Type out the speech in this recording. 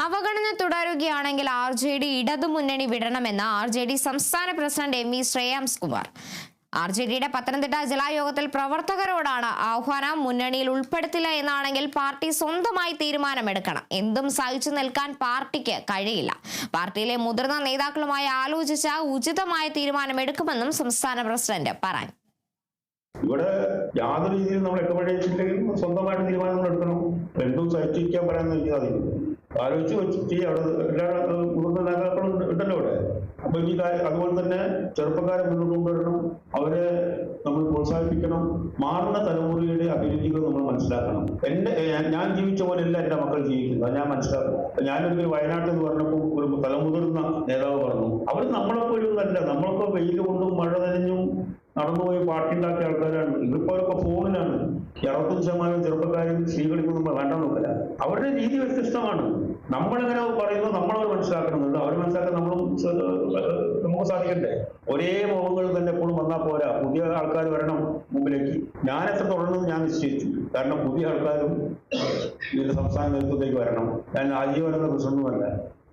അവഗണന തുടരുകയാണെങ്കിൽ RJD ഇടതുമുന്നണി വിടണമെന്ന് RJD സംസ്ഥാന പ്രസിഡന്റ് MV ശ്രേയാംസ് കുമാർ. RJDയുടെ പത്തനംതിട്ട ജില്ലായോഗത്തിൽ പ്രവർത്തകരോടാണ് ആഹ്വാനം. മുന്നണിയിൽ ഉൾപ്പെടുത്തില്ല എന്നാണെങ്കിൽ പാർട്ടി സ്വന്തമായി തീരുമാനമെടുക്കണം. എന്തും സഹിച്ചു നിൽക്കാൻ പാർട്ടിക്ക് കഴിയില്ല. പാർട്ടിയിലെ മുതിർന്ന നേതാക്കളുമായി ആലോചിച്ച ഉചിതമായ തീരുമാനമെടുക്കുമെന്നും സംസ്ഥാന പ്രസിഡന്റ് പറഞ്ഞു. ഇവിടെ യാതൊരു രീതിയിൽ നമ്മൾ എക്കമടേറ്റില്ലെങ്കിൽ സ്വന്തമായിട്ട് തീരുമാനങ്ങൾ എടുക്കണം. എന്തും സഹിച്ചിരിക്കാൻ പറയാമെന്ന് എനിക്ക് സാധിക്കുന്നു. ആലോചിച്ച് വെച്ചിട്ട് അവിടെ എല്ലാ മുതിർന്ന നേതാക്കളും ഉണ്ടല്ലോ ഇവിടെ. അപ്പൊ ഈ അതുപോലെ തന്നെ ചെറുപ്പക്കാരെ മുന്നോട്ട് കൊണ്ടുവരണം. അവരെ നമ്മൾ പ്രോത്സാഹിപ്പിക്കണം. മാറുന്ന തലമുറയുടെ അഭിരുചികൾ നമ്മൾ മനസ്സിലാക്കണം. ഞാൻ ജീവിച്ച പോലെയല്ല എൻ്റെ മക്കൾ ജീവിക്കുന്നത്. അത് ഞാൻ മനസ്സിലാക്കും. ഞാനൊരു വയനാട്ടിൽ എന്ന് പറഞ്ഞപ്പോൾ ഒരു തലമുതിർന്ന നേതാവ് പറഞ്ഞു, അവർ നമ്മളെപ്പോഴും അല്ല, നമ്മളൊക്കെ വെയിൽ കൊണ്ടും മഴ നനഞ്ഞും നടന്നുപോയി പാർട്ടി ഉണ്ടാക്കിയ ആൾക്കാരാണ്. ഇതിപ്പോ അവരൊക്കെ ഫോണിലാണ്. 65% ചെറുപ്പക്കാരും സ്ത്രീകൾക്കും നമ്മൾ വേണ്ടെന്നില്ല. അവരുടെ രീതി വ്യത്യസ്തമാണ്. നമ്മളെങ്ങനെ പറയുന്നു നമ്മളവർ മനസ്സിലാക്കണമെന്നുണ്ട്. അവർ മനസ്സിലാക്കാൻ നമുക്ക് സാധിക്കണ്ടേ? ഒരേ മുഖങ്ങൾ തന്നെ എപ്പോഴും വന്നാൽ പോരാ. പുതിയ ആൾക്കാർ വരണം മുമ്പിലേക്ക്. ഞാൻ എത്ര തുടർന്നെന്ന് ഞാൻ നിശ്ചയിച്ചു. കാരണം പുതിയ ആൾക്കാരും ഇതിന്റെ സംസ്ഥാന നേതൃത്വത്തിലേക്ക് വരണം. ഞാൻ ആജീവനെന്ന പ്രശ്നമൊന്നുമല്ല.